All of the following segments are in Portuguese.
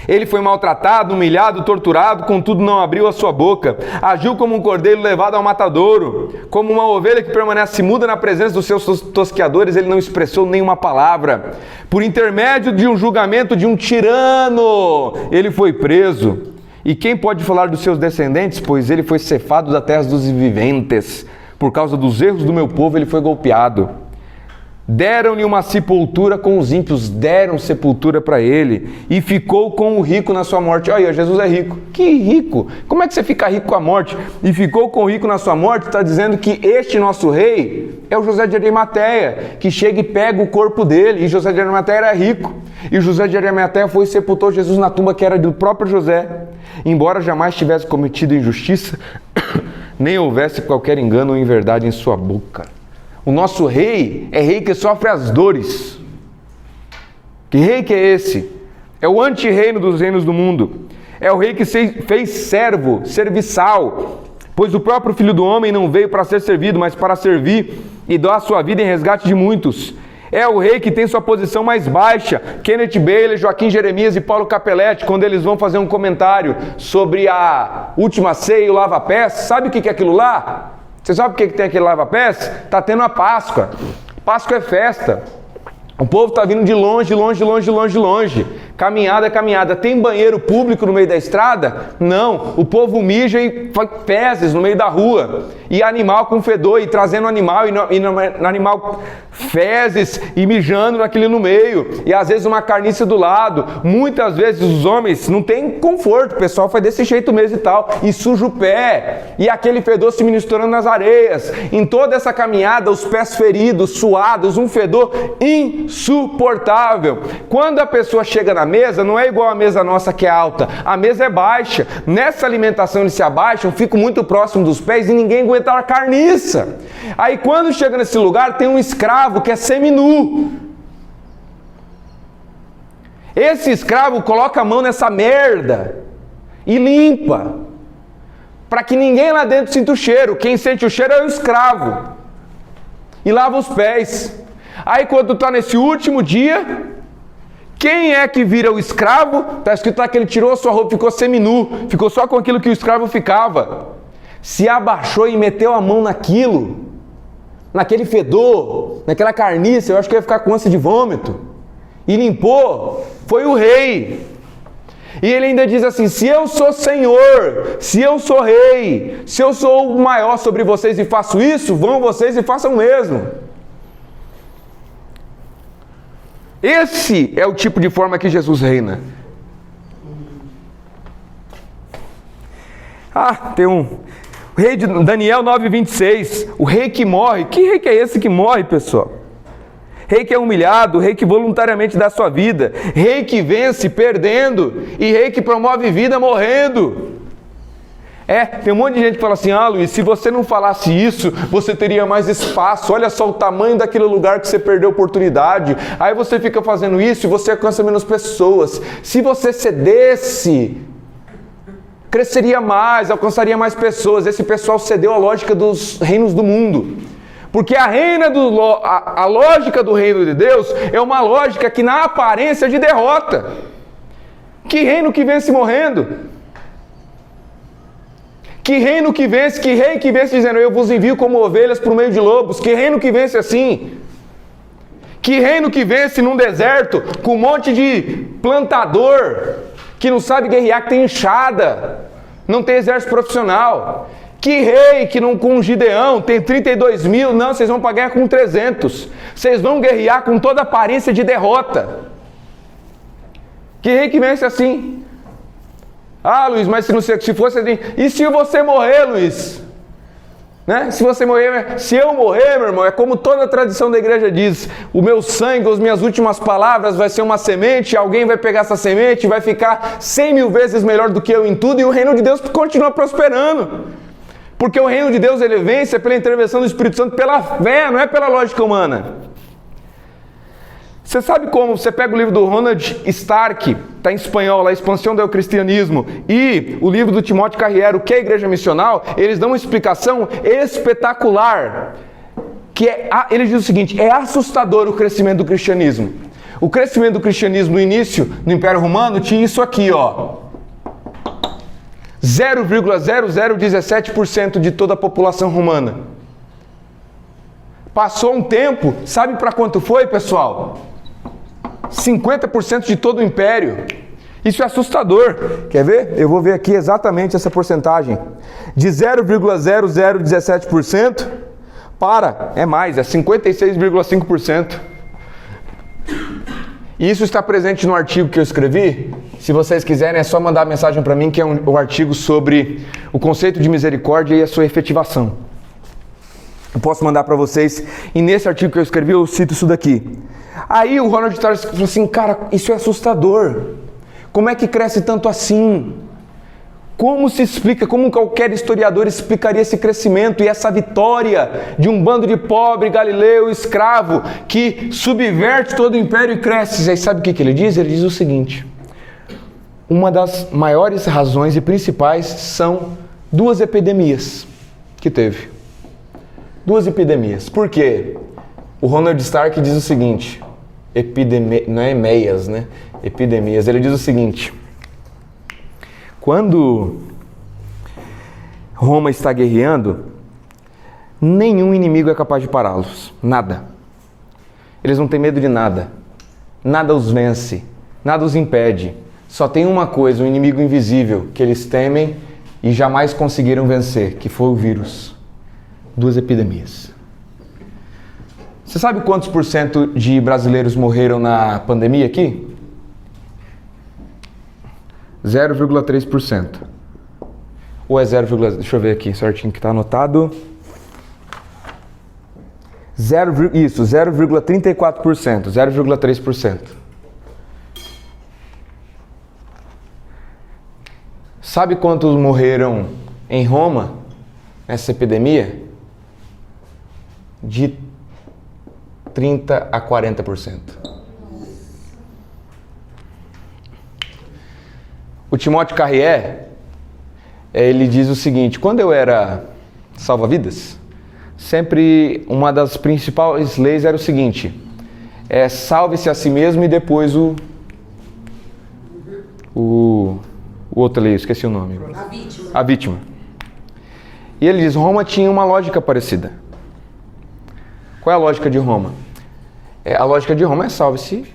Ele foi maltratado, humilhado, torturado, contudo não abriu a sua boca. Agiu como um cordeiro levado ao matadouro. Como uma ovelha que permanece muda na presença dos seus tosqueadores, ele não expressou nenhuma palavra. Por intermédio de um julgamento de um tirano, ele foi preso. E quem pode falar dos seus descendentes? Pois ele foi cefado da terra dos viventes. Por causa dos erros do meu povo, ele foi golpeado. Deram-lhe uma sepultura com os ímpios, deram sepultura para ele, e ficou com o rico na sua morte. Olha, Jesus é rico. Que rico? Como é que você fica rico com a morte? E ficou com o rico na sua morte, está dizendo que este nosso rei é o José de Arimateia, que chega e pega o corpo dele, e José de Arimateia era rico. E José de Arimateia foi e sepultou Jesus na tumba que era do próprio José. Embora jamais tivesse cometido injustiça, nem houvesse qualquer engano ou inverdade em sua boca. O nosso rei é rei que sofre as dores. Que rei que é esse? É o anti-reino dos reinos do mundo. É o rei que se fez servo, serviçal. Pois o próprio Filho do Homem não veio para ser servido, mas para servir e dar a sua vida em resgate de muitos. É o rei que tem sua posição mais baixa. Kenneth Bailey, Joaquim Jeremias e Paulo Capelletti, quando eles vão fazer um comentário sobre a última ceia e o lava-pés, sabe o que é aquilo lá? Você sabe o que tem aquele lava-pés? Está tendo a Páscoa. Páscoa é festa. O povo está vindo de longe, longe, longe, longe, longe. Caminhada é caminhada. Tem banheiro público no meio da estrada? Não. O povo mija e faz fezes no meio da rua. E animal com fedor, e trazendo animal, e no animal fezes, e mijando naquele no meio. E às vezes uma carniça do lado. Muitas vezes os homens não têm conforto. O pessoal faz desse jeito mesmo e tal. E suja o pé. E aquele fedor se misturando nas areias. Em toda essa caminhada, os pés feridos, suados, um fedor insuportável. Quando a pessoa chega na mesa, não é igual a mesa nossa que é alta, a mesa é baixa. Nessa alimentação eles se abaixam, ficam muito próximo dos pés e ninguém aguenta a carniça. Aí quando chega nesse lugar, tem um escravo que é seminu. Esse escravo coloca a mão nessa merda e limpa, para que ninguém lá dentro sinta o cheiro. Quem sente o cheiro é o escravo. E lava os pés. Aí quando está nesse último dia, quem é que vira o escravo? Está escrito lá que ele tirou a sua roupa, ficou seminu, ficou só com aquilo que o escravo ficava. Se abaixou e meteu a mão naquilo, naquele fedor, naquela carniça, eu acho que ia ficar com ânsia de vômito. E limpou, foi o rei. E ele ainda diz assim: se eu sou Senhor, se eu sou rei, se eu sou o maior sobre vocês e faço isso, vão vocês e façam o mesmo. Esse é o tipo de forma que Jesus reina. Tem o rei de Daniel 9:26, o rei que morre. Que rei que é esse que morre, pessoal? Rei que é humilhado, rei que voluntariamente dá sua vida, rei que vence perdendo e rei que promove vida morrendo. Tem um monte de gente que fala assim: Luiz, se você não falasse isso, você teria mais espaço. Olha só o tamanho daquele lugar que você perdeu a oportunidade. Aí você fica fazendo isso e você alcança menos pessoas. Se você cedesse, cresceria mais, alcançaria mais pessoas. Esse pessoal cedeu à lógica dos reinos do mundo. Porque a lógica do reino de Deus é uma lógica que na aparência é de derrota. Que reino que vence morrendo? Que reino que vence, que rei que vence dizendo: eu vos envio como ovelhas para o meio de lobos? Que reino que vence assim? Que reino que vence num deserto com um monte de plantador que não sabe guerrear, que tem enxada, não tem exército profissional? Que rei que não, com Gideão tem 32 mil, não, vocês vão para a guerra com 300, vocês vão guerrear com toda aparência de derrota? Que rei que vence assim? Luiz, mas se fosse assim, e se você morrer, Luiz? Né? Se eu morrer, meu irmão, é como toda a tradição da igreja diz: o meu sangue, as minhas últimas palavras vai ser uma semente, alguém vai pegar essa semente e vai ficar 100 mil vezes melhor do que eu em tudo, e o reino de Deus continua prosperando. Porque o reino de Deus, ele vence pela intervenção do Espírito Santo, pela fé, não é pela lógica humana. Você sabe como? Você pega o livro do Ronald Stark, está em espanhol, A Expansão do Cristianismo, e o livro do Timóteo Carriero, que é a Igreja Missional, eles dão uma explicação espetacular, ele diz o seguinte: é assustador o crescimento do cristianismo. O crescimento do cristianismo no início, no Império Romano, tinha isso aqui, ó. 0,0017% de toda a população romana. Passou um tempo, sabe para quanto foi, pessoal? 50% de todo o império. Isso é assustador. Quer ver? Eu vou ver aqui exatamente essa porcentagem. De 0,0017% para, é mais, é 56,5%. Isso está presente no artigo que eu escrevi. Se vocês quiserem, é só mandar mensagem para mim, que é o artigo sobre o conceito de misericórdia e a sua efetivação. Eu posso mandar para vocês. E nesse artigo que eu escrevi, eu cito isso daqui. Aí o Ronald Stark falou assim, cara, isso é assustador. Como é que cresce tanto assim? Como se explica, como qualquer historiador explicaria esse crescimento e essa vitória de um bando de pobre galileu escravo que subverte todo o império e cresce? Aí sabe o que ele diz? Ele diz o seguinte: uma das maiores razões e principais são duas epidemias que teve. Duas epidemias. Por quê? O Ronald Stark diz o seguinte, não é meias, né? Epidemias. Ele diz o seguinte: quando Roma está guerreando, nenhum inimigo é capaz de pará-los. Nada. Eles não têm medo de nada. Nada os vence. Nada os impede. Só tem uma coisa, um inimigo invisível, que eles temem e jamais conseguiram vencer, que foi o vírus. Duas epidemias. Você sabe quantos por cento de brasileiros morreram na pandemia aqui? 0,3%. Ou é 0, deixa eu ver aqui certinho que está anotado. 0,34%, 0,3%. Sabe quantos morreram em Roma nessa epidemia? De 30% a 40%. O Timóteo Carrier, ele diz o seguinte: quando eu era salva-vidas, sempre uma das principais leis era o seguinte: salve-se a si mesmo e depois o outro ali, esqueci o nome. A vítima. E ele diz, Roma tinha uma lógica parecida. Qual é a lógica de Roma? A lógica de Roma é salve-se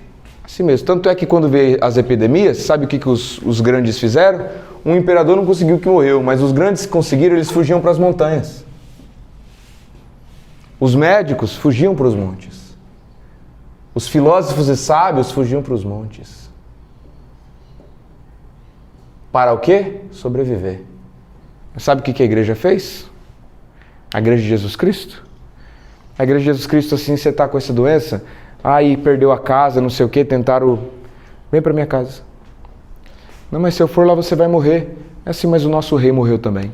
a si mesmo. Tanto é que quando veio as epidemias, sabe o que os grandes fizeram? Um imperador não conseguiu que morreu, mas os grandes conseguiram, eles fugiam para as montanhas. Os médicos fugiam para os montes. Os filósofos e sábios fugiam para os montes. Para o quê? Sobreviver. Sabe o que a igreja fez? A igreja de Jesus Cristo? A igreja de Jesus Cristo, assim, você está com essa doença, aí perdeu a casa, não sei o que, tentaram, vem para minha casa. Não, mas se eu for lá você vai morrer. É assim, mas o nosso rei morreu também.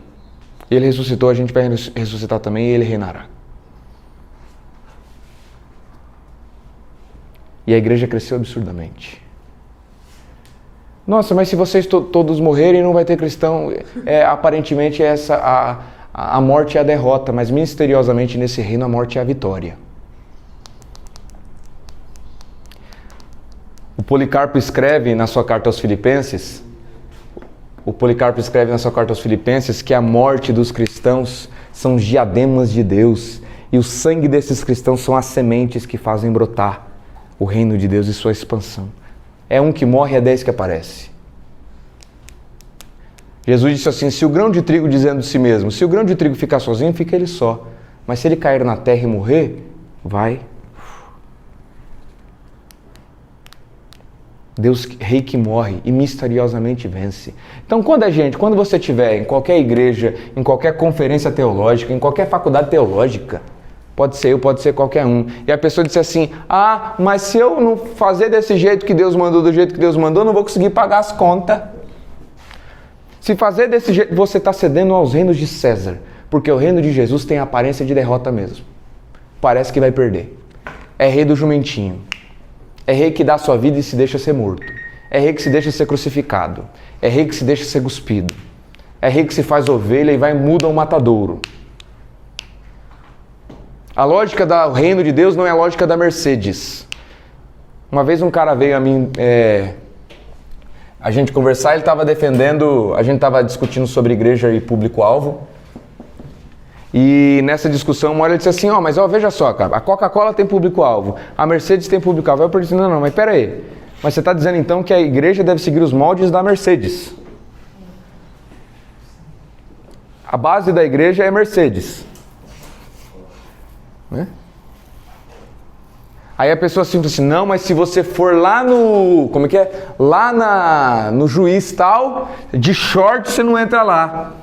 Ele ressuscitou, a gente vai ressuscitar também e ele reinará. E a igreja cresceu absurdamente. Nossa, mas se vocês todos morrerem não vai ter cristão. Aparentemente a morte é a derrota, mas misteriosamente nesse reino a morte é a vitória. O Policarpo escreve na sua carta aos Filipenses, que a morte dos cristãos são diademas de Deus e o sangue desses cristãos são as sementes que fazem brotar o reino de Deus e sua expansão. É um que morre, é 10 que aparece. Jesus disse assim, se o grão de trigo, dizendo de si mesmo, se o grão de trigo ficar sozinho, fica ele só. Mas se ele cair na terra e morrer, vai. Deus, rei que morre e misteriosamente vence. Então quando você estiver em qualquer igreja, em qualquer conferência teológica, em qualquer faculdade teológica, pode ser eu, pode ser qualquer um, e a pessoa disse assim, mas se eu não fazer desse jeito que Deus mandou, do jeito que Deus mandou, eu não vou conseguir pagar as contas. Se fazer desse jeito, você está cedendo aos reinos de César, porque o reino de Jesus tem a aparência de derrota mesmo. Parece que vai perder. É rei do jumentinho. É rei que dá sua vida e se deixa ser morto. É rei que se deixa ser crucificado. É rei que se deixa ser cuspido. É rei que se faz ovelha e vai mudo ao matadouro. A lógica do reino de Deus não é a lógica da Mercedes. Uma vez um cara veio a mim, a gente conversar, ele estava defendendo, a gente estava discutindo sobre igreja e público-alvo. E nessa discussão, uma hora ele disse assim, mas veja só, cara, a Coca-Cola tem público-alvo, a Mercedes tem público-alvo. Eu perguntei, não, mas pera aí, mas você está dizendo então que a igreja deve seguir os moldes da Mercedes. A base da igreja é Mercedes. Né? Aí a pessoa assim, não, mas se você for lá no, lá no juiz tal, de short você não entra lá.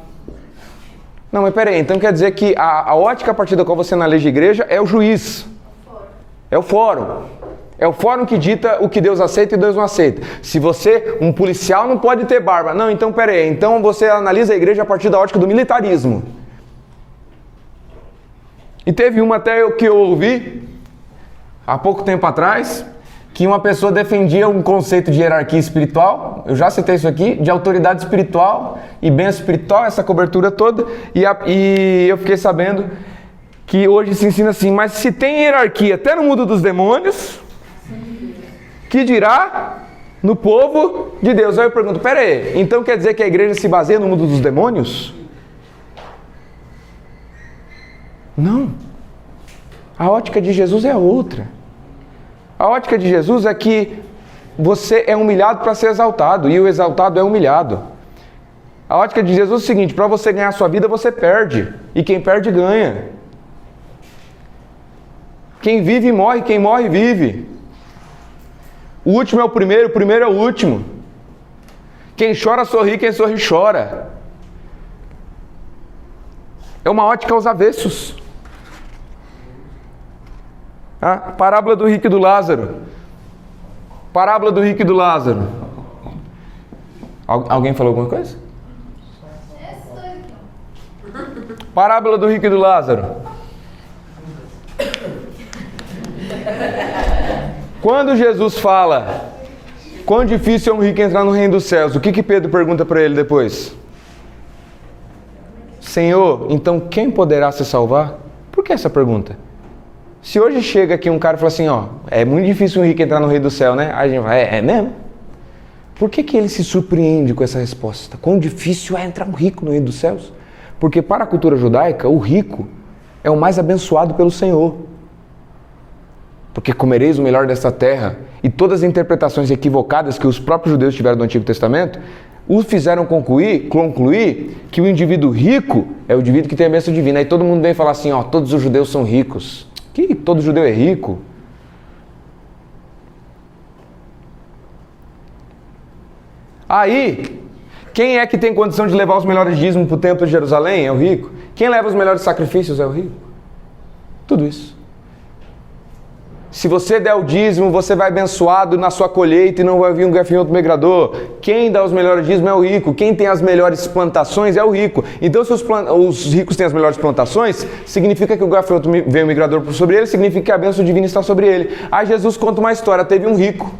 Não, mas peraí, então quer dizer que a ótica a partir da qual você analisa a igreja é o juiz. É o fórum. É o fórum que dita o que Deus aceita e Deus não aceita. Se você, um policial não pode ter barba. Não, então peraí, então você analisa a igreja a partir da ótica do militarismo. E teve uma até que eu ouvi, há pouco tempo atrás, que uma pessoa defendia um conceito de hierarquia espiritual, eu já citei isso aqui, de autoridade espiritual e bênção espiritual, essa cobertura toda, e eu fiquei sabendo que hoje se ensina assim, mas se tem hierarquia até no mundo dos demônios, que dirá no povo de Deus? Aí eu pergunto, pera aí, então quer dizer que a igreja se baseia no mundo dos demônios? Não. A ótica de Jesus é outra. A ótica de Jesus é que você é humilhado para ser exaltado, e o exaltado é humilhado. A ótica de Jesus é o seguinte, para você ganhar a sua vida, você perde, e quem perde ganha. Quem vive morre, quem morre vive. O último é o primeiro é o último. Quem chora sorri, quem sorri chora. É uma ótica aos avessos. A parábola do rico e do Lázaro. Parábola do rico e do Lázaro. Alguém falou alguma coisa? Parábola do rico e do Lázaro. Quando Jesus fala quão difícil é um rico entrar no reino dos céus, o que Pedro pergunta para ele depois? Senhor, então quem poderá se salvar? Por que essa pergunta? Se hoje chega aqui um cara e fala assim, é muito difícil um rico entrar no reino do céu, né? Aí a gente fala, é mesmo? Por que ele se surpreende com essa resposta? Quão difícil é entrar um rico no reino dos céus? Porque para a cultura judaica, o rico é o mais abençoado pelo Senhor. Porque comereis o melhor desta terra, e todas as interpretações equivocadas que os próprios judeus tiveram do Antigo Testamento, os fizeram concluir que o indivíduo rico é o indivíduo que tem a bênção divina. Aí todo mundo vem falar assim, todos os judeus são ricos. Que todo judeu é rico? Aí, quem é que tem condição de levar os melhores dízimos para o templo de Jerusalém? É o rico. Quem leva os melhores sacrifícios? É o rico. Tudo isso. Se você der o dízimo, você vai abençoado na sua colheita e não vai vir um gafanhoto migrador. Quem dá os melhores dízimos é o rico. Quem tem as melhores plantações é o rico. Então, se os ricos têm as melhores plantações, significa que o gafanhoto veio migrador sobre ele, significa que a bênção divina está sobre ele. Aí Jesus conta uma história. Teve um rico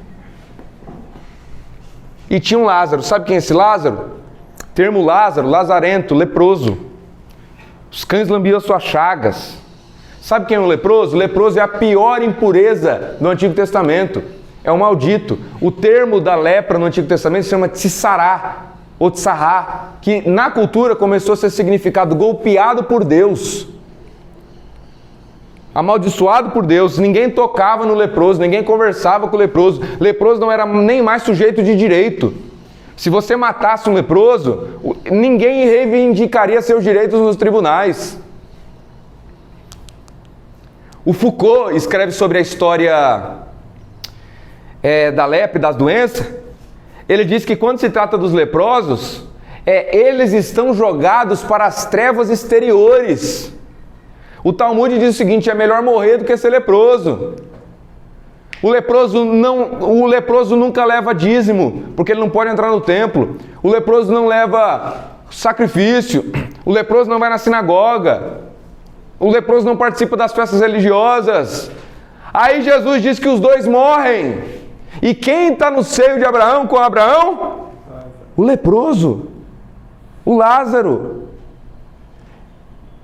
e tinha um Lázaro. Sabe quem é esse Lázaro? Termo Lázaro, lazarento, leproso. Os cães lambiam as suas chagas. Sabe quem é o leproso? O leproso é a pior impureza do Antigo Testamento. É o maldito. O termo da lepra no Antigo Testamento se chama tsará, ou tsará, que na cultura começou a ser significado golpeado por Deus. Amaldiçoado por Deus. Ninguém tocava no leproso, ninguém conversava com o leproso. Leproso não era nem mais sujeito de direito. Se você matasse um leproso, ninguém reivindicaria seus direitos nos tribunais. O Foucault escreve sobre a história da lepra e das doenças. Ele diz que quando se trata dos leprosos, eles estão jogados para as trevas exteriores. O Talmud diz o seguinte, é melhor morrer do que ser leproso. O leproso nunca leva dízimo, porque ele não pode entrar no templo. O leproso não leva sacrifício. O leproso não vai na sinagoga. O leproso não participa das festas religiosas. Aí Jesus diz que os dois morrem. E quem está no seio de Abraão com Abraão? O leproso. O Lázaro.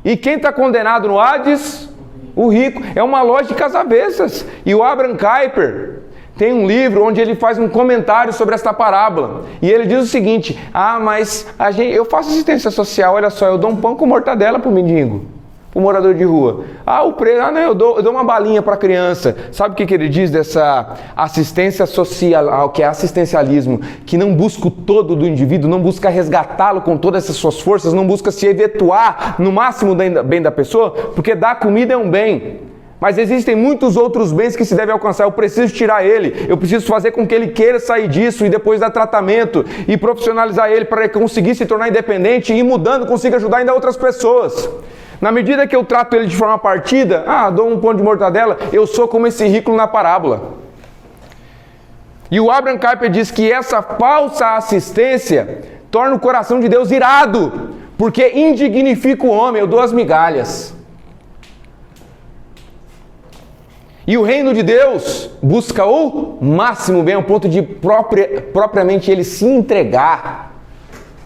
E quem está condenado no Hades? O rico. É uma lógica às avessas. E o Abraham Kuyper tem um livro onde ele faz um comentário sobre esta parábola. E ele diz o seguinte: mas eu faço assistência social, olha só, eu dou um pão com mortadela para o mendigo, para o morador de rua. Eu dou uma balinha para a criança. Sabe o que ele diz dessa assistência social, que é assistencialismo, que não busca o todo do indivíduo, não busca resgatá-lo com todas essas suas forças, não busca se eventuar no máximo do bem da pessoa, porque dar comida é um bem. Mas existem muitos outros bens que se deve alcançar. Eu preciso tirar ele, eu preciso fazer com que ele queira sair disso e depois dar tratamento e profissionalizar ele para ele conseguir se tornar independente e ir mudando, consiga ajudar ainda outras pessoas. Na medida que eu trato ele de forma partida, dou um pão de mortadela, eu sou como esse rico na parábola. E o Abraham Kuyper diz que essa falsa assistência torna o coração de Deus irado, porque indignifica o homem. Eu dou as migalhas. E o reino de Deus busca o máximo bem, ao ponto de propriamente ele se entregar.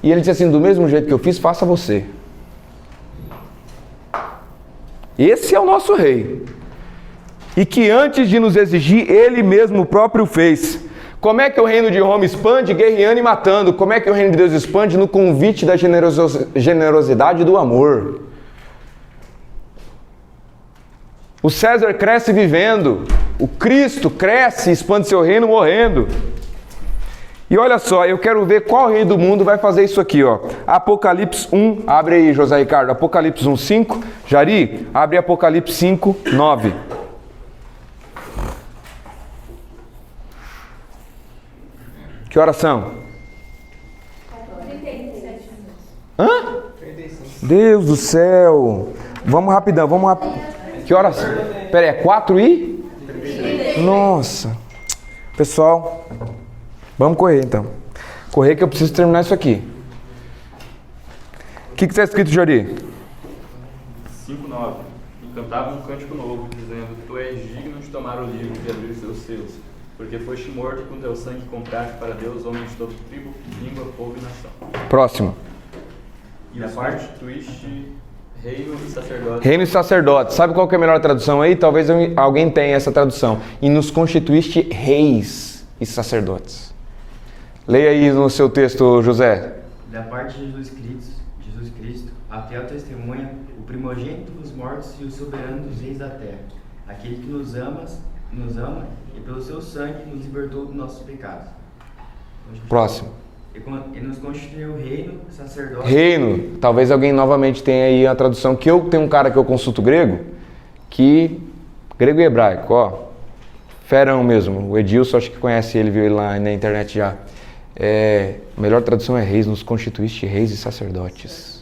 E ele diz assim: do mesmo jeito que eu fiz, faça você. Esse é o nosso rei. E que antes de nos exigir, ele mesmo próprio fez. Como é que o reino de Roma expande? Guerreando e matando. Como é que o reino de Deus expande? No convite da generosidade e do amor. O César cresce vivendo, o Cristo cresce e expande seu reino morrendo. E olha só, eu quero ver qual rei do mundo vai fazer isso aqui, ó. Apocalipse 1, abre aí, José Ricardo, Apocalipse 1, 5. Jari, abre Apocalipse 5, 9. Que horas são? 37 minutos. 35. Deus do céu. Vamos rapidão, vamos rapidão. Que horas? Pera aí, é 4 e? Nossa. Pessoal, vamos correr então. Correr que eu preciso terminar isso aqui. O que está escrito, Jari? 5:9. E cantava um cântico novo, dizendo: Tu és digno de tomar o livro e abrir os seus selos, porque foste morto e com teu sangue compraste para Deus homens de toda tribo, língua, povo e nação. Próximo. E a parte constituíste reino e sacerdote. Reino e sacerdote. Sabe qual que é a melhor tradução aí? Talvez alguém tenha essa tradução. E nos constituíste reis e sacerdotes. Leia aí no seu texto, José. Da parte de Jesus Cristo, a fiel testemunha, o primogênito dos mortos e o soberano dos reis da terra, aquele que nos ama e pelo seu sangue nos libertou dos nossos pecados. Próximo. E nos constituiu reino, sacerdote. Reino. Talvez alguém novamente tenha aí a tradução, que eu tenho um cara que eu consulto grego, grego e hebraico, ó. Ferão mesmo. O Edilson, acho que conhece ele, viu ele lá na internet já. A melhor tradução é reis, nos constituíste reis e sacerdotes.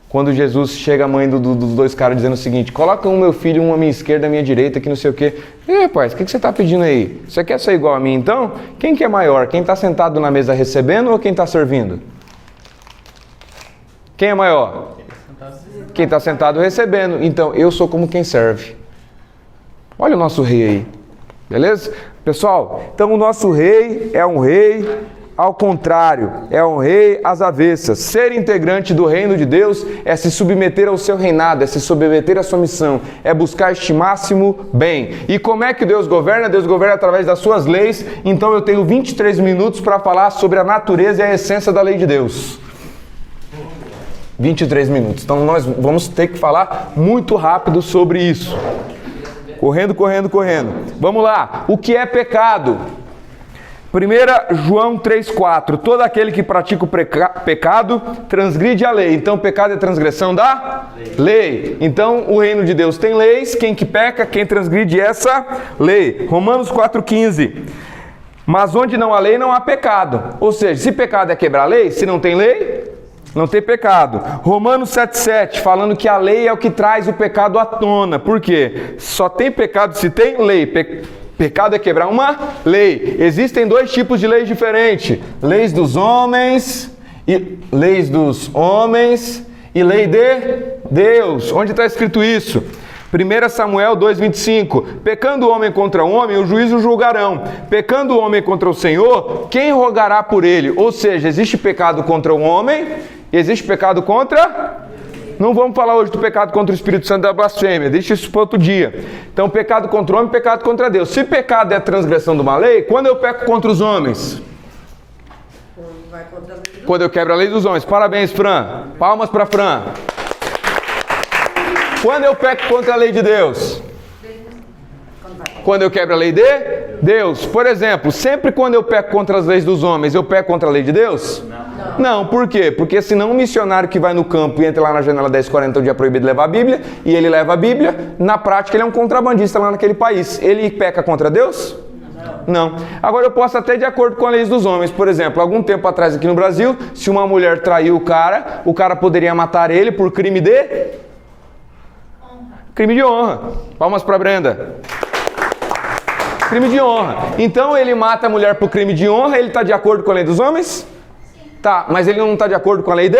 Quando Jesus chega, a mãe dos dois caras dizendo o seguinte: coloca um meu filho, um à minha esquerda, à minha direita, que não sei o quê. E rapaz, o que você está pedindo aí? Você quer ser igual a mim então? Quem que é maior? Quem está sentado na mesa recebendo ou quem está servindo? Quem é maior? Quem está sentado recebendo. Então, eu sou como quem serve. Olha o nosso rei aí. Beleza? Pessoal, então o nosso rei é um rei ao contrário, é um rei às avessas. Ser integrante do reino de Deus é se submeter ao seu reinado, é se submeter à sua missão, é buscar este máximo bem. E como é que Deus governa? Deus governa através das suas leis. Então eu tenho 23 minutos para falar sobre a natureza e a essência da lei de Deus. 23 minutos. Então nós vamos ter que falar muito rápido sobre isso. Correndo. Vamos lá. O que é pecado? 1 João 3,4. Todo aquele que pratica o pecado transgride a lei. Então, pecado é transgressão da lei. Então, o reino de Deus tem leis. Quem que peca? Quem transgride essa lei. Romanos 4,15. Mas onde não há lei, não há pecado. Ou seja, se pecado é quebrar a lei, se não tem lei, não tem pecado. Romanos 7,7, falando que a lei é o que traz o pecado à tona. Por quê? Só tem pecado se tem lei. Pecado é quebrar uma lei. Existem dois tipos de leis diferentes: leis dos homens e lei de Deus. Onde está escrito isso? 1 Samuel 2,25. Pecando o homem contra o homem, o juiz o julgarão. Pecando o homem contra o Senhor, quem rogará por ele? Ou seja, existe pecado contra o homem, existe pecado contra... Não vamos falar hoje do pecado contra o Espírito Santo da blasfêmia, deixa isso para outro dia. Então, pecado contra o homem, pecado contra Deus. Se pecado é a transgressão de uma lei, quando eu peco contra os homens? Quando eu quebro a lei dos homens. Parabéns, Fran. Palmas para Fran. Quando eu peco contra a lei de Deus? Quando eu quebro a lei de Deus. Por exemplo, sempre quando eu peco contra as leis dos homens, eu peco contra a lei de Deus? Não. Por quê? Porque senão um missionário que vai no campo e entra lá na janela 1040 um dia proibido de levar a Bíblia, e ele leva a Bíblia, na prática ele é um contrabandista lá naquele país. Ele peca contra Deus? Não. Agora eu posso até de acordo com as leis dos homens. Por exemplo, algum tempo atrás aqui no Brasil, se uma mulher traiu o cara poderia matar ele por crime de honra. Palmas para Brenda. Crime de honra. Então ele mata a mulher por crime de honra, ele está de acordo com a lei dos homens? Tá, mas ele não está de acordo com a lei de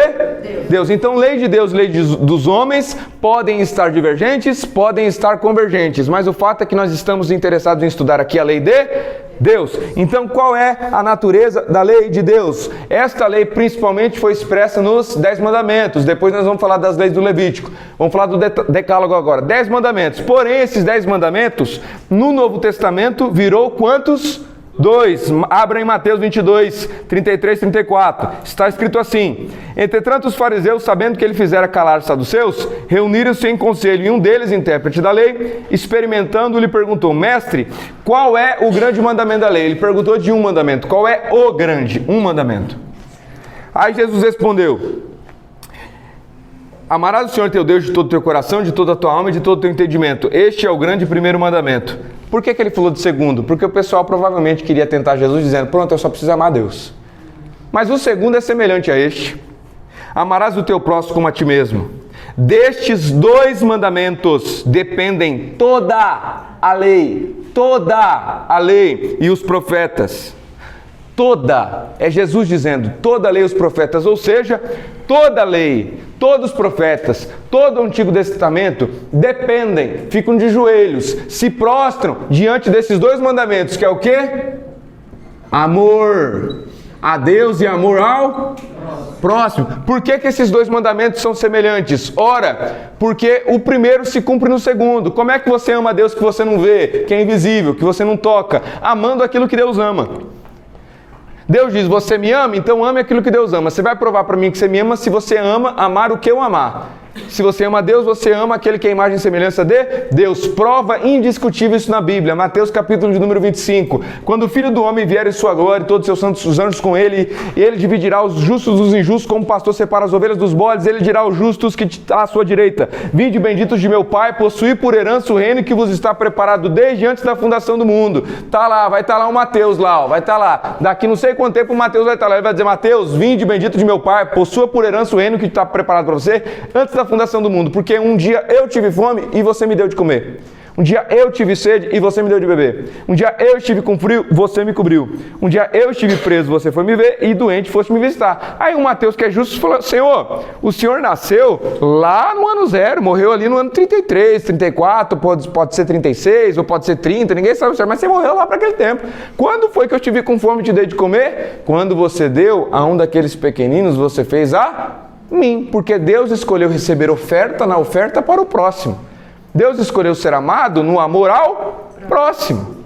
Deus. Então, lei de Deus, lei dos homens podem estar divergentes, podem estar convergentes, mas o fato é que nós estamos interessados em estudar aqui a lei de Deus. Então, qual é a natureza da lei de Deus? Esta lei principalmente foi expressa nos 10 mandamentos. Depois nós vamos falar das leis do Levítico. Vamos falar do decálogo agora. 10 mandamentos. Porém, esses 10 mandamentos, no Novo Testamento, virou quantos? 2. Abra em Mateus 22, 33, 34. Está escrito assim: entretanto os fariseus, sabendo que ele fizera calar os saduceus, reuniram-se em conselho, e um deles, intérprete da lei, experimentando, lhe perguntou: mestre, qual é o grande mandamento da lei? Ele perguntou de um mandamento. Qual é o grande? Um mandamento. Aí Jesus respondeu: amarás o Senhor teu Deus de todo o teu coração, de toda a tua alma e de todo o teu entendimento. Este é o grande primeiro mandamento. Por que ele falou de segundo? Porque o pessoal provavelmente queria tentar Jesus dizendo: pronto, eu só preciso amar a Deus. Mas o segundo é semelhante a este: amarás o teu próximo como a ti mesmo. Destes 2 mandamentos dependem toda a lei e os profetas. Toda, é Jesus dizendo, toda a lei e os profetas, ou seja, toda a lei, todos os profetas, todo o Antigo Testamento dependem, ficam de joelhos, se prostram diante desses 2 mandamentos, que é o quê? Amor a Deus e amor ao próximo. Por que esses 2 mandamentos são semelhantes? Ora, porque o primeiro se cumpre no segundo. Como é que você ama a Deus que você não vê, que é invisível, que você não toca? Amando aquilo que Deus ama. Deus diz: você me ama? Então ame aquilo que Deus ama. Você vai provar para mim que você me ama se você amar o que eu amar. Se você ama Deus, você ama aquele que é a imagem e semelhança de Deus. Prova indiscutível isso na Bíblia. Mateus capítulo de número 25. Quando o Filho do Homem vier em sua glória e todos os seus santos anjos com ele, ele dividirá os justos dos injustos, como o pastor separa as ovelhas dos bodes. Ele dirá aos justos que está à sua direita: vinde benditos de meu Pai, possuí por herança o reino que vos está preparado desde antes da fundação do mundo. Tá lá, vai estar lá o Mateus lá, ó, vai estar lá. Daqui não sei quanto tempo o Mateus vai estar lá. Ele vai dizer: Mateus, vinde bendito de meu Pai, possua por herança o reino que está preparado para você antes da fundação do mundo, porque um dia eu tive fome e você me deu de comer. Um dia eu tive sede e você me deu de beber. Um dia eu estive com frio, você me cobriu. Um dia eu estive preso, você foi me ver, e doente, foste me visitar. Aí o Mateus, que é justo, falou: Senhor, o Senhor nasceu lá no ano 0, morreu ali no ano 33, 34, pode ser 36, ou pode ser 30, ninguém sabe, mas você morreu lá para aquele tempo. Quando foi que eu estive com fome e te dei de comer? Quando você deu a um daqueles pequeninos, você fez a mim, porque Deus escolheu receber oferta na oferta para o próximo. Deus escolheu ser amado no amor ao próximo.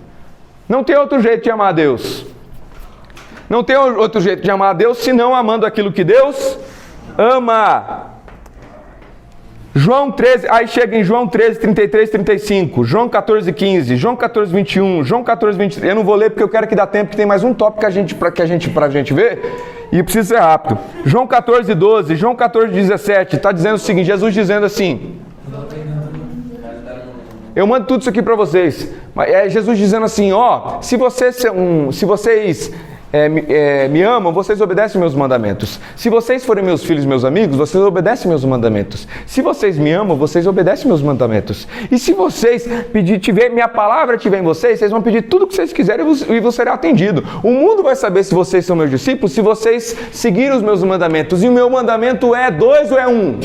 Não tem outro jeito de amar a Deus. Não tem outro jeito de amar a Deus senão amando aquilo que Deus ama. João 13, aí chega em João 13, 33, 35, João 14, 15, João 14, 21, João 14, 23. Eu não vou ler porque eu quero que dá tempo, que tem mais um tópico pra gente ver, e precisa ser rápido. João 14, 12, João 14, 17, está dizendo o seguinte: Jesus dizendo assim, eu mando tudo isso aqui para vocês, mas é Jesus dizendo assim: ó, se vocês me amam, vocês obedecem meus mandamentos. Se vocês forem meus filhos, meus amigos, vocês obedecem meus mandamentos. Se vocês me amam, vocês obedecem meus mandamentos. E se vocês minha palavra estiver em vocês vão pedir tudo o que vocês quiserem e vos será atendido. O mundo vai saber se vocês são meus discípulos se vocês seguirem os meus mandamentos. E o meu mandamento é 2 ou é 1?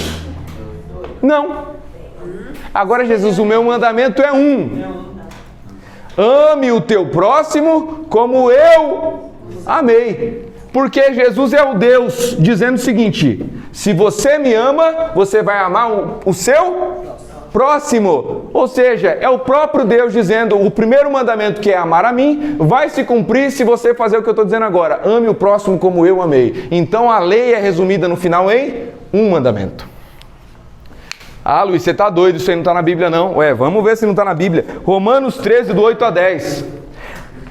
Não. Agora Jesus, o meu mandamento é 1. Ame o teu próximo como eu amei. Porque Jesus é o Deus dizendo o seguinte: Se você me ama, você vai amar o seu próximo. Ou seja, é o próprio Deus dizendo, o primeiro mandamento, que é amar a mim, vai se cumprir se você fazer o que eu estou dizendo agora. Ame o próximo como eu amei. Então a lei é resumida no final em um mandamento. Ah, Luiz, você está doido, isso aí não está na Bíblia não. Ué, vamos ver se não está na Bíblia. Romanos 13, do 8 a 10.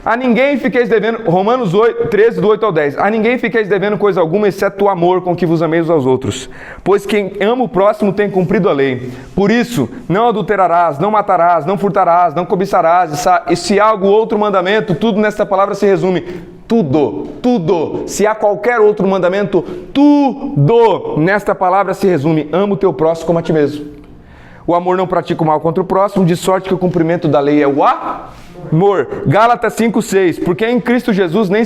A ninguém fiqueis devendo, Romanos 13, do 8 ao 10. A ninguém fiqueis devendo coisa alguma, exceto o amor com que vos ameis aos outros. Pois quem ama o próximo tem cumprido a lei. Por isso, não adulterarás, não matarás, não furtarás, não cobiçarás. E se há algum outro mandamento, tudo nesta palavra se resume. Tudo. Se há qualquer outro mandamento, tudo nesta palavra se resume. Ama o teu próximo como a ti mesmo. O amor não pratica o mal contra o próximo, de sorte que o cumprimento da lei é o amor. Gálatas 5:6. Porque em Cristo Jesus nem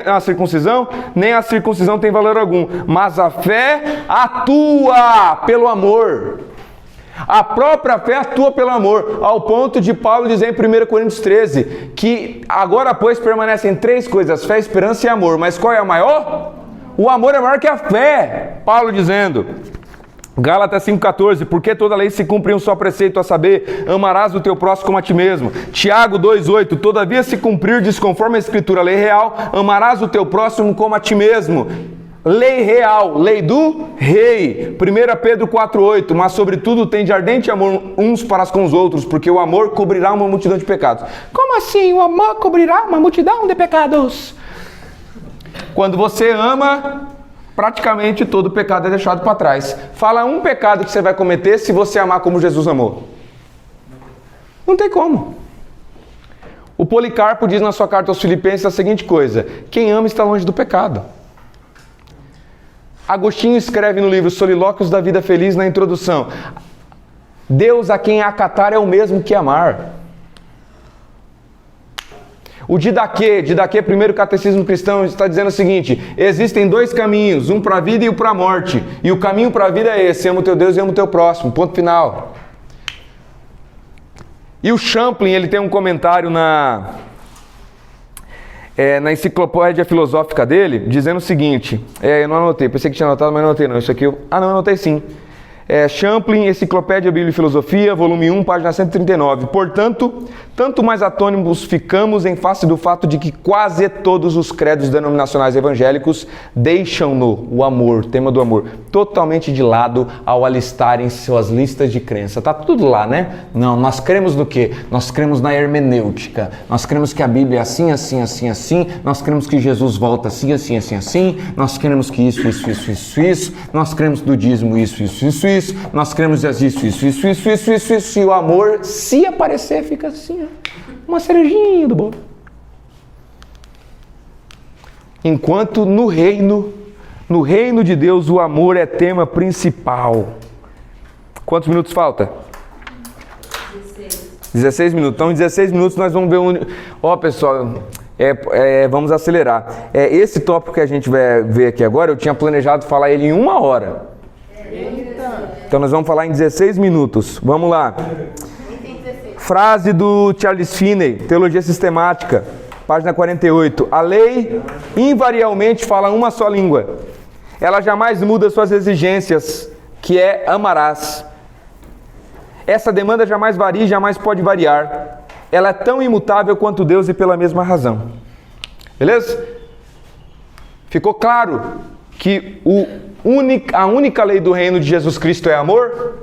a circuncisão, nem a circuncisão tem valor algum, mas a fé atua pelo amor. A própria fé atua pelo amor, ao ponto de Paulo dizer em 1 Coríntios 13, que agora, pois, permanecem três coisas, fé, esperança e amor. Mas qual é a maior? O amor é maior que a fé, Paulo dizendo. Gálatas 5,14, porque toda lei se cumpre em um só preceito, a saber, amarás o teu próximo como a ti mesmo. Tiago 2,8, todavia se cumprirdes conforme a Escritura, a lei real, amarás o teu próximo como a ti mesmo. Lei real, lei do rei. 1 Pedro 4,8, mas sobretudo tende ardente amor uns para com os outros, porque o amor cobrirá uma multidão de pecados. Como assim o amor cobrirá uma multidão de pecados? Quando você ama, praticamente todo pecado é deixado para trás. Fala um pecado que você vai cometer se você amar como Jesus amou. Não tem como. O Policarpo diz na sua carta aos Filipenses a seguinte coisa: quem ama está longe do pecado. Agostinho escreve no livro Solilóquios da Vida Feliz, na introdução: Deus a quem acatar é o mesmo que amar. O Didaquê, primeiro catecismo cristão, está dizendo o seguinte: existem dois caminhos, um para a vida e um para a morte. E o caminho para a vida é esse: ama o teu Deus e ama o teu próximo. Ponto final. E o Champlin, ele tem um comentário na enciclopédia filosófica dele, dizendo o seguinte, eu não anotei, pensei que tinha anotado, mas não anotei não, isso aqui não anotei sim. Champlin, Enciclopédia Bíblia e Filosofia, volume 1, página 139. Portanto, tanto mais atônimos ficamos em face do fato de que quase todos os credos denominacionais evangélicos deixam-no, o amor, tema do amor, totalmente de lado ao alistarem suas listas de crença. Tá tudo lá, né? Não, nós cremos no quê? Nós cremos na hermenêutica. Nós cremos que a Bíblia é assim, assim, assim, assim. Nós cremos que Jesus volta assim, assim, assim, assim. Nós cremos que isso. Nós cremos do dízimo isso. Nós cremos isso. E o amor, se aparecer, fica assim, ó, uma cerejinha do bolo. Enquanto no reino de Deus, o amor é tema principal. Quantos minutos falta? 16 minutos. Então, em 16 minutos nós vamos ver pessoal, vamos acelerar. Esse tópico que a gente vai ver aqui agora, eu tinha planejado falar ele em 1 hora. Então nós vamos falar em 16 minutos. Vamos lá. Frase do Charles Finney, Teologia Sistemática, página 48. A lei invariavelmente fala uma só língua. Ela jamais muda suas exigências, que é amarás. Essa demanda jamais varia e jamais pode variar. Ela é tão imutável quanto Deus e pela mesma razão. Beleza? Ficou claro que a única lei do reino de Jesus Cristo é amor?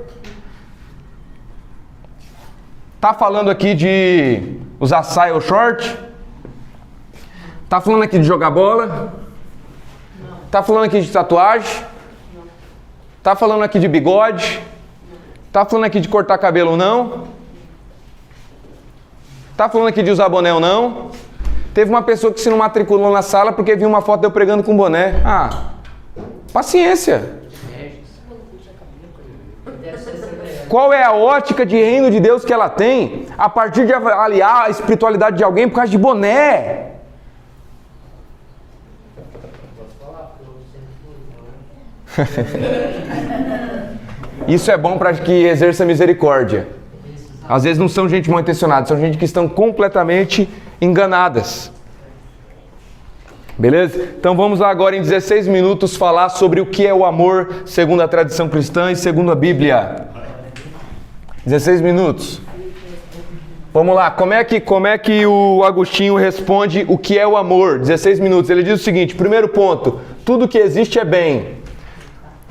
Tá falando aqui de usar saia ou short? Tá falando aqui de jogar bola? Tá falando aqui de tatuagem? Tá falando aqui de bigode? Tá falando aqui de cortar cabelo ou não? Tá falando aqui de usar boné ou não? Teve uma pessoa que se não matriculou na sala porque viu uma foto de eu pregando com boné. Paciência. Qual é a ótica de reino de Deus que ela tem a partir de avaliar a espiritualidade de alguém por causa de boné? Isso é bom para que exerça misericórdia. Às vezes não são gente mal intencionada, são gente que estão completamente enganadas. Beleza? Então vamos lá agora em 16 minutos falar sobre o que é o amor segundo a tradição cristã e segundo a Bíblia. 16 minutos. Vamos lá, como é que o Agostinho responde o que é o amor? 16 minutos. Ele diz o seguinte: primeiro ponto, tudo que existe é bem.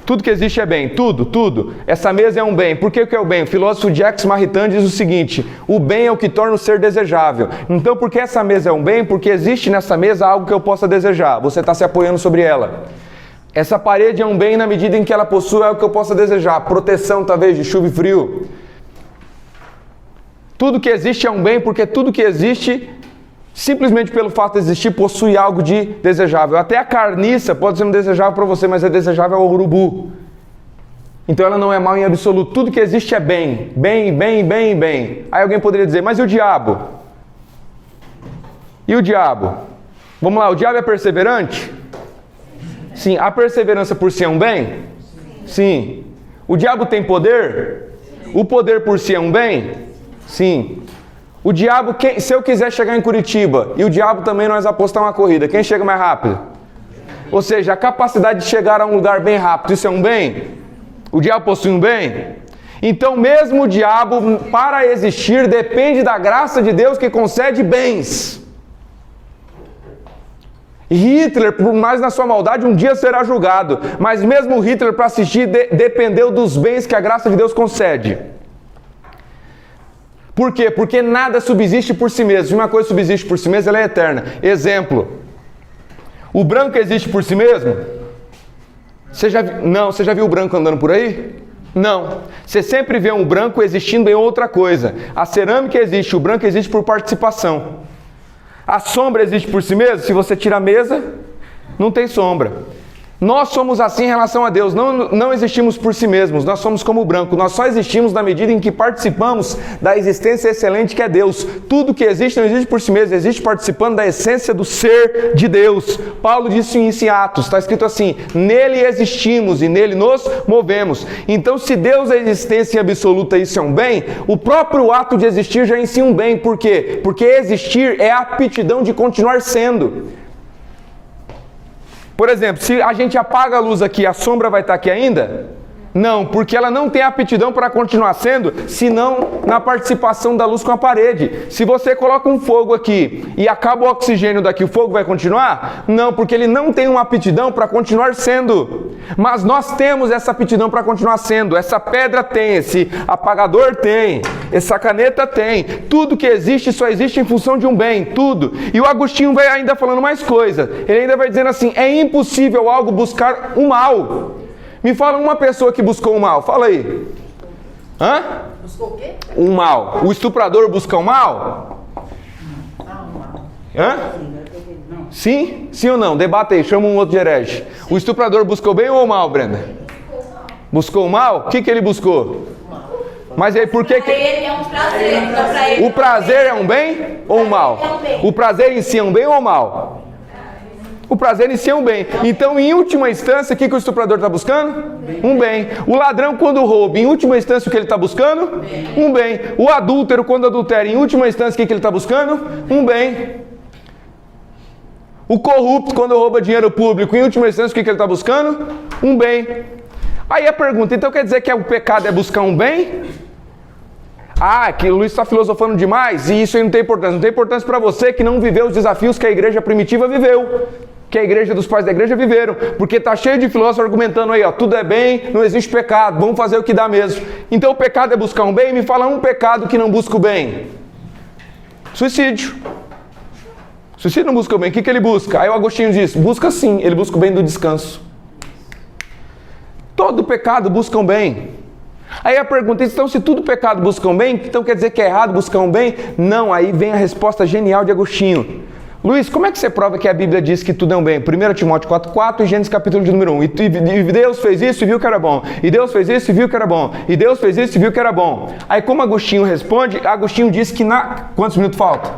Tudo que existe é bem, tudo. Essa mesa é um bem. Por que é o bem? O filósofo Jacques Maritain diz o seguinte: o bem é o que torna o ser desejável. Então, por que essa mesa é um bem? Porque existe nessa mesa algo que eu possa desejar. Você está se apoiando sobre ela. Essa parede é um bem na medida em que ela possui algo que eu possa desejar. Proteção, talvez, de chuva e frio. Tudo que existe é um bem, porque tudo que existe, simplesmente pelo fato de existir, possui algo de desejável. Até a carniça pode ser um desejável para você, mas é desejável ao urubu. Então ela não é mal em absoluto. Tudo que existe é bem. Bem. Aí alguém poderia dizer, mas e o diabo? E o diabo? Vamos lá, o diabo é perseverante? Sim. A perseverança por si é um bem? Sim. O diabo tem poder? O poder por si é um bem? Sim. O diabo, se eu quiser chegar em Curitiba e o diabo também nós apostar uma corrida, quem chega mais rápido? Ou seja, a capacidade de chegar a um lugar bem rápido, isso é um bem? O diabo possui um bem? Então mesmo o diabo, para existir, depende da graça de Deus que concede bens. Hitler, por mais na sua maldade, um dia será julgado. Mas mesmo Hitler, para assistir, dependeu dos bens que a graça de Deus concede. Por quê? Porque nada subsiste por si mesmo. Se uma coisa subsiste por si mesma, ela é eterna. Exemplo. O branco existe por si mesmo? Você já viu o branco andando por aí? Não. Você sempre vê um branco existindo em outra coisa. A cerâmica existe, o branco existe por participação. A sombra existe por si mesmo? Se você tira a mesa, não tem sombra. Nós somos assim em relação a Deus, não existimos por si mesmos, nós somos como o branco, nós só existimos na medida em que participamos da existência excelente que é Deus. Tudo que existe não existe por si mesmo, existe participando da essência do ser de Deus. Paulo disse isso em Atos, está escrito assim: nele existimos e nele nos movemos. Então, se Deus é existência absoluta e isso é um bem, o próprio ato de existir já é em si um bem. Por quê? Porque existir é a aptidão de continuar sendo. Por exemplo, se a gente apaga a luz aqui, a sombra vai estar aqui ainda? Não, porque ela não tem aptidão para continuar sendo, senão na participação da luz com a parede. Se você coloca um fogo aqui e acaba o oxigênio daqui, o fogo vai continuar? Não, porque ele não tem uma aptidão para continuar sendo. Mas nós temos essa aptidão para continuar sendo. Essa pedra tem, esse apagador tem, essa caneta tem. Tudo que existe só existe em função de um bem, tudo. E o Agostinho vai ainda falando mais coisa. Ele ainda vai dizendo assim: é impossível algo buscar o mal. Me fala uma pessoa que buscou o mal. Fala aí. Hã? Buscou o quê? O mal. O estuprador busca o mal? Não, o mal. Hã? Não. Sim? Sim ou não? Debata aí, chama um outro de herege. O estuprador buscou bem ou o mal, Brenda? Buscou o mal? O que ele buscou? Mas aí por que... Para ele é um prazer. Então, para ele O prazer é um bem ou um mal? É um bem. O prazer em si é um bem ou um mal? O prazer em si é um bem. Então, em última instância, o que o estuprador está buscando? Um bem. O ladrão, quando rouba, em última instância, o que ele está buscando? Um bem. O adúltero, quando adultera, em última instância, o que ele está buscando? Um bem. O corrupto, quando rouba dinheiro público, em última instância, o que ele está buscando? Um bem. Aí a pergunta, então quer dizer que o pecado é buscar um bem? Que o Luiz está filosofando demais e isso aí não tem importância. Não tem importância para você que não viveu os desafios que a igreja primitiva viveu, que a igreja dos pais da igreja viveram, porque está cheio de filósofos argumentando aí, tudo é bem, não existe pecado, vamos fazer o que dá mesmo. Então o pecado é buscar um bem? Me fala um pecado que não busca o bem. Suicídio. Suicídio não busca o bem, o que ele busca? Aí o Agostinho diz, busca sim, ele busca o bem do descanso. Todo pecado busca um bem. Aí a pergunta, então se tudo pecado busca um bem, então quer dizer que é errado buscar um bem? Não, aí vem a resposta genial de Agostinho. Luiz, como é que você prova que a Bíblia diz que tudo é um bem? 1 Timóteo 4,4 e Gênesis capítulo de número 1. E Deus fez isso e viu que era bom. E Deus fez isso e viu que era bom. E Deus fez isso e viu que era bom. Aí como Agostinho responde, Agostinho diz que Quantos minutos falta?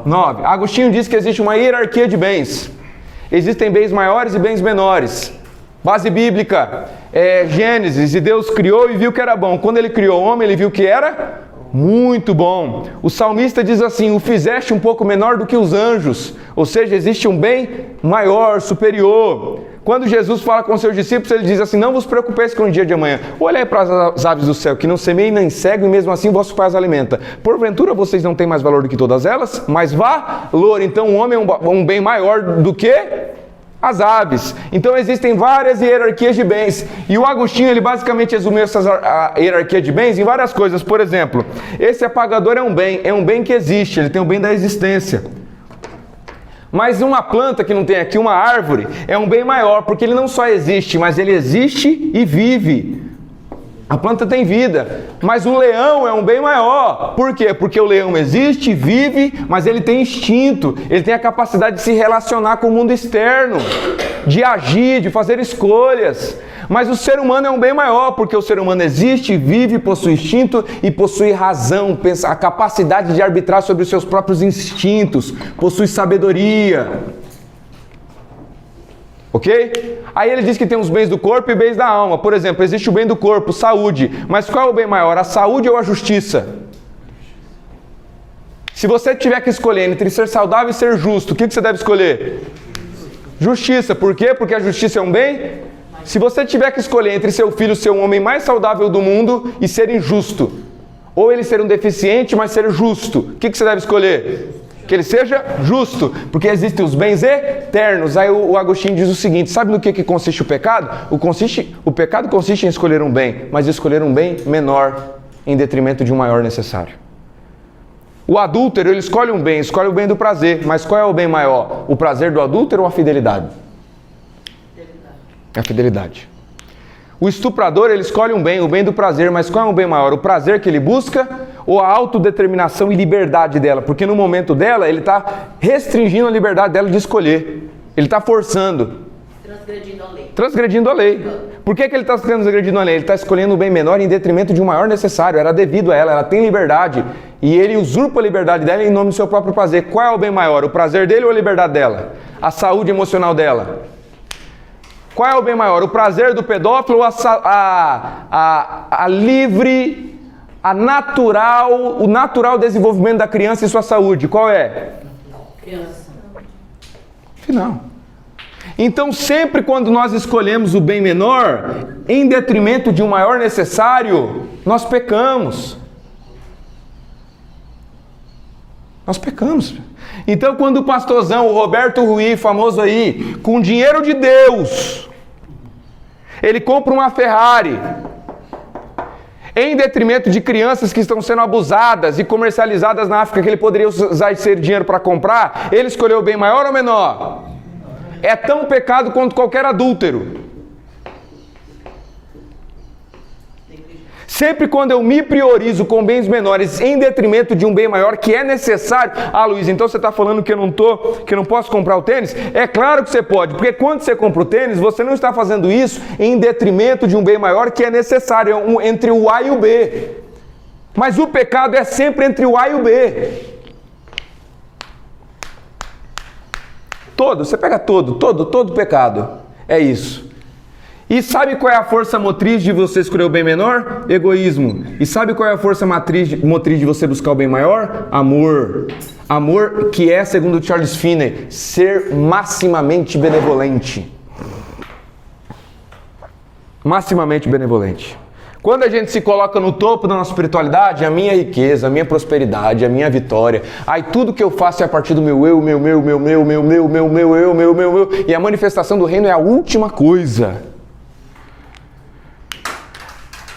9. Agostinho diz que existe uma hierarquia de bens. Existem bens maiores e bens menores. Base bíblica, Gênesis, e Deus criou e viu que era bom. Quando ele criou o homem, ele viu que era Muito bom. O salmista diz assim: o fizeste um pouco menor do que os anjos. Ou seja, existe um bem maior, superior. Quando Jesus fala com seus discípulos, ele diz assim: não vos preocupeis com o dia de amanhã. Olhai para as aves do céu, que não semeiam nem cegam, e mesmo assim vosso Pai as alimenta. Porventura vocês não têm mais valor do que todas elas? Mas valor. Então o homem é um bem maior do que as aves. Então existem várias hierarquias de bens. E o Agostinho, ele basicamente resumiu essa hierarquia de bens em várias coisas. Por exemplo, esse apagador é um bem que existe, ele tem o bem da existência. Mas uma planta que não tem aqui, uma árvore, é um bem maior, porque ele não só existe, mas ele existe e vive. A planta tem vida, mas o leão é um bem maior. Por quê? Porque o leão existe, vive, mas ele tem instinto, ele tem a capacidade de se relacionar com o mundo externo, de agir, de fazer escolhas. Mas o ser humano é um bem maior, porque o ser humano existe, vive, possui instinto e possui razão, a capacidade de arbitrar sobre os seus próprios instintos, possui sabedoria. Ok? Aí ele diz que tem os bens do corpo e bens da alma. Por exemplo, existe o bem do corpo, saúde. Mas qual é o bem maior, a saúde ou a justiça? Se você tiver que escolher entre ser saudável e ser justo, o que você deve escolher? Justiça. Por quê? Porque a justiça é um bem. Se você tiver que escolher entre seu filho ser um homem mais saudável do mundo e ser injusto, ou ele ser um deficiente, mas ser justo, o que você deve escolher? Que ele seja justo, porque existem os bens eternos. Aí o Agostinho diz o seguinte: sabe no que consiste o pecado? O pecado consiste em escolher um bem, mas escolher um bem menor em detrimento de um maior necessário. O adúltero, ele escolhe um bem, escolhe o bem do prazer, mas qual é o bem maior? O prazer do adúltero ou a fidelidade? A fidelidade. O estuprador, ele escolhe um bem, o bem do prazer, mas qual é o bem maior? O prazer que ele busca ou a autodeterminação e liberdade dela? Porque no momento dela, ele está restringindo a liberdade dela de escolher. Ele está forçando. Transgredindo a lei. Transgredindo a lei. Por que ele está transgredindo a lei? Ele está escolhendo o bem menor em detrimento de um maior necessário. Era devido a ela tem liberdade. E ele usurpa a liberdade dela em nome do seu próprio prazer. Qual é o bem maior? O prazer dele ou a liberdade dela? A saúde emocional dela? Qual é o bem maior? O prazer do pedófilo ou o natural desenvolvimento da criança e sua saúde? Qual é? Criança. Final. Então, sempre quando nós escolhemos o bem menor, em detrimento de um maior necessário, nós pecamos. Nós pecamos. Então, quando o pastorzão, o Roberto Rui, famoso aí, com dinheiro de Deus, ele compra uma Ferrari, em detrimento de crianças que estão sendo abusadas e comercializadas na África, que ele poderia usar esse dinheiro para comprar, ele escolheu o bem maior ou menor? É tão pecado quanto qualquer adúltero. Sempre quando eu me priorizo com bens menores em detrimento de um bem maior que é necessário. Ah, Luiz, então você está falando que eu não posso comprar o tênis? É claro que você pode, porque quando você compra o tênis, você não está fazendo isso em detrimento de um bem maior que é necessário, entre o A e o B. Mas o pecado é sempre entre o A e o B. Você pega todo pecado. É isso. E sabe qual é a força motriz de você escolher o bem menor? Egoísmo. E sabe qual é a força motriz de você buscar o bem maior? Amor. Amor que é, segundo Charles Finney, ser maximamente benevolente. Maximamente benevolente. Quando a gente se coloca no topo da nossa espiritualidade, a minha riqueza, a minha prosperidade, a minha vitória, aí tudo que eu faço é a partir do meu eu, meu, e a manifestação do reino é a última coisa.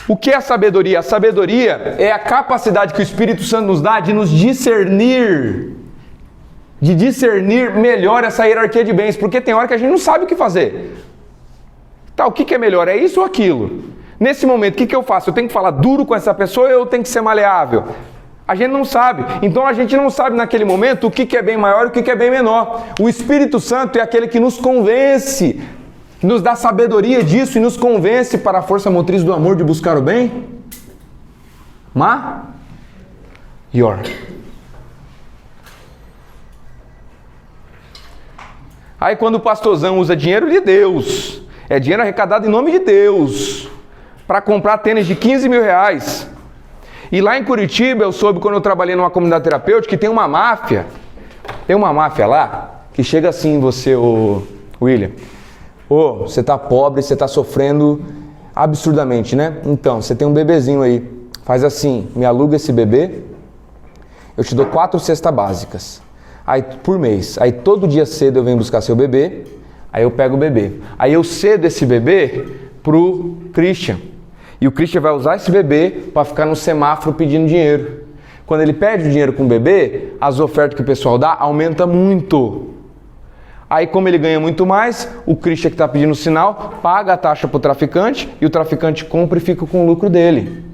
O que é a sabedoria? A sabedoria é a capacidade que o Espírito Santo nos dá de nos discernir, de discernir melhor essa hierarquia de bens, porque tem hora que a gente não sabe o que fazer. Tá, o que é melhor? É isso ou aquilo? Nesse momento, o que eu faço? Eu tenho que falar duro com essa pessoa ou eu tenho que ser maleável? A gente não sabe. Então a gente não sabe naquele momento o que é bem maior e o que é bem menor. O Espírito Santo é aquele que nos convence, nos dá sabedoria disso e nos convence para a força motriz do amor de buscar o bem. Maior. Aí quando o pastorzão usa dinheiro de Deus, é dinheiro arrecadado em nome de Deus, para comprar tênis de 15 mil reais, E lá em Curitiba eu soube, quando eu trabalhei numa comunidade terapêutica, que tem uma máfia. Tem uma máfia lá que chega assim em você, ô William. Ô, você tá pobre, você tá sofrendo absurdamente, né? Então, você tem um bebezinho aí. Faz assim, me aluga esse bebê, eu te dou 4 cestas básicas. Aí, por mês. Aí todo dia cedo eu venho buscar seu bebê, aí eu pego o bebê. Aí eu cedo esse bebê pro Christian. E o Christian vai usar esse bebê para ficar no semáforo pedindo dinheiro. Quando ele pede o dinheiro com o bebê, as ofertas que o pessoal dá aumenta muito. Aí, como ele ganha muito mais, o Christian que está pedindo o sinal paga a taxa para o traficante e o traficante compra e fica com o lucro dele.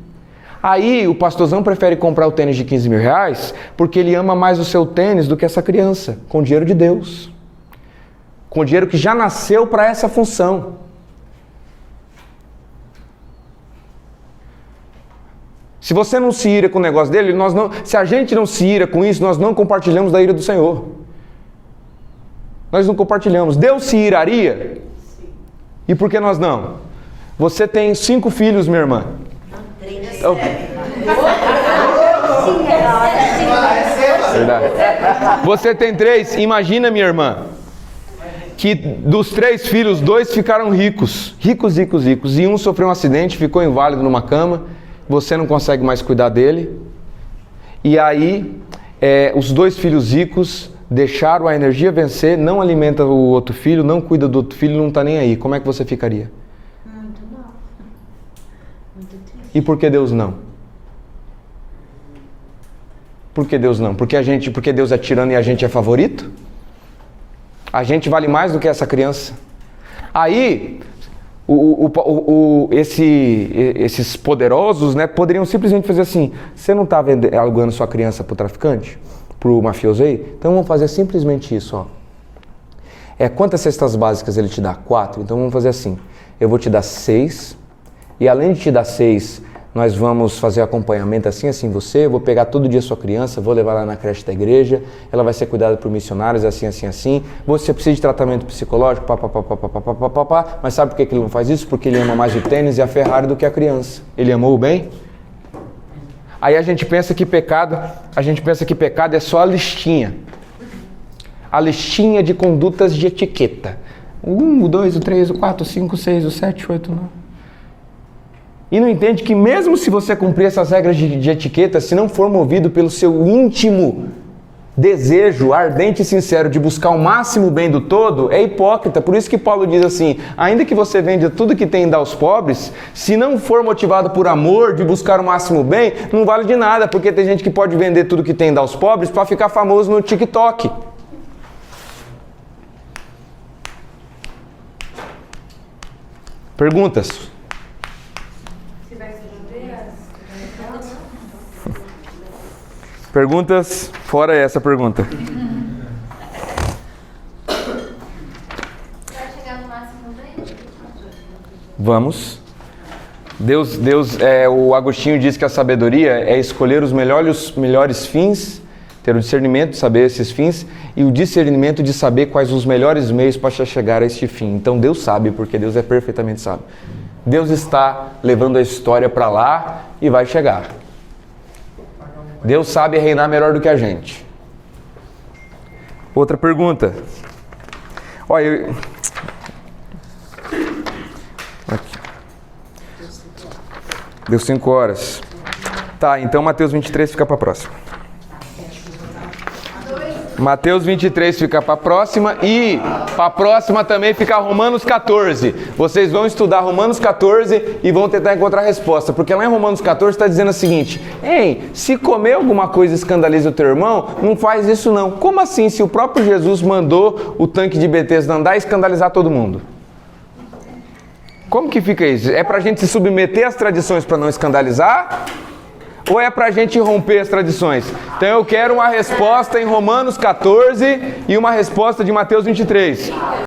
Aí o pastorzão prefere comprar o tênis de 15 mil reais porque ele ama mais o seu tênis do que essa criança, com dinheiro de Deus. Com dinheiro que já nasceu para essa função. Se você não se ira com o negócio dele, se a gente não se ira com isso, nós não compartilhamos da ira do Senhor. Nós não compartilhamos. Deus se iraria? Sim. E por que nós não? Você tem 5 filhos, minha irmã. 3. Verdade. Você tem 3, imagina, minha irmã, que dos 3 filhos, 2 ficaram ricos. Ricos. E um sofreu um acidente, ficou inválido numa cama. Você não consegue mais cuidar dele. E aí, os 2 filhos ricos deixaram a energia vencer, não alimenta o outro filho, não cuida do outro filho, não está nem aí. Como é que você ficaria? Muito mal. Muito triste. E por que Deus não? Por que Deus não? Porque Deus é tirano e a gente é favorito? A gente vale mais do que essa criança. Aí, esses poderosos, né, poderiam simplesmente fazer assim: você não está alugando sua criança para o traficante? Para o mafioso aí? Então vamos fazer simplesmente isso, ó. Quantas cestas básicas ele te dá? 4. Então vamos fazer assim: eu vou te dar 6, e além de te dar 6, nós vamos fazer acompanhamento assim você, eu vou pegar todo dia sua criança, vou levar lá na creche da igreja, ela vai ser cuidada por missionários, assim. Você precisa de tratamento psicológico, mas sabe por que ele não faz isso? Porque ele ama mais o tênis e a Ferrari do que a criança. Ele amou o bem? Aí a gente pensa que pecado é só a listinha. A listinha de condutas de etiqueta. 1, o 2, o 3, o 4, o 5, o 6, o 7, o 8, o 9. E não entende que mesmo se você cumprir essas regras de etiqueta, se não for movido pelo seu íntimo desejo ardente e sincero de buscar o máximo bem do todo, é hipócrita. Por isso que Paulo diz assim: ainda que você venda tudo que tem e dá aos pobres, se não for motivado por amor de buscar o máximo bem, não vale de nada, porque tem gente que pode vender tudo que tem e dar aos pobres para ficar famoso no TikTok. Perguntas? Perguntas fora essa pergunta. Vai chegar no máximo bem? Vamos. Deus, o Agostinho diz que a sabedoria é escolher os melhores fins, ter o discernimento de saber esses fins e o discernimento de saber quais os melhores meios para chegar a este fim. Então Deus sabe, porque Deus é perfeitamente sábio. Deus está levando a história para lá e vai chegar. Deus sabe reinar melhor do que a gente. Outra pergunta. Olha, aqui. Deu 5 horas. Tá, então Mateus 23 fica para a próxima. Mateus 23 fica para a próxima e para a próxima também fica Romanos 14. Vocês vão estudar Romanos 14 e vão tentar encontrar a resposta, porque lá em Romanos 14 está dizendo o seguinte: ei, se comer alguma coisa escandaliza o teu irmão, não faz isso não. Como assim, se o próprio Jesus mandou o tanque de Betesda andar e escandalizar todo mundo? Como que fica isso? É para a gente se submeter às tradições para não escandalizar? Ou é para a gente romper as tradições? Então eu quero uma resposta em Romanos 14 e uma resposta de Mateus 23.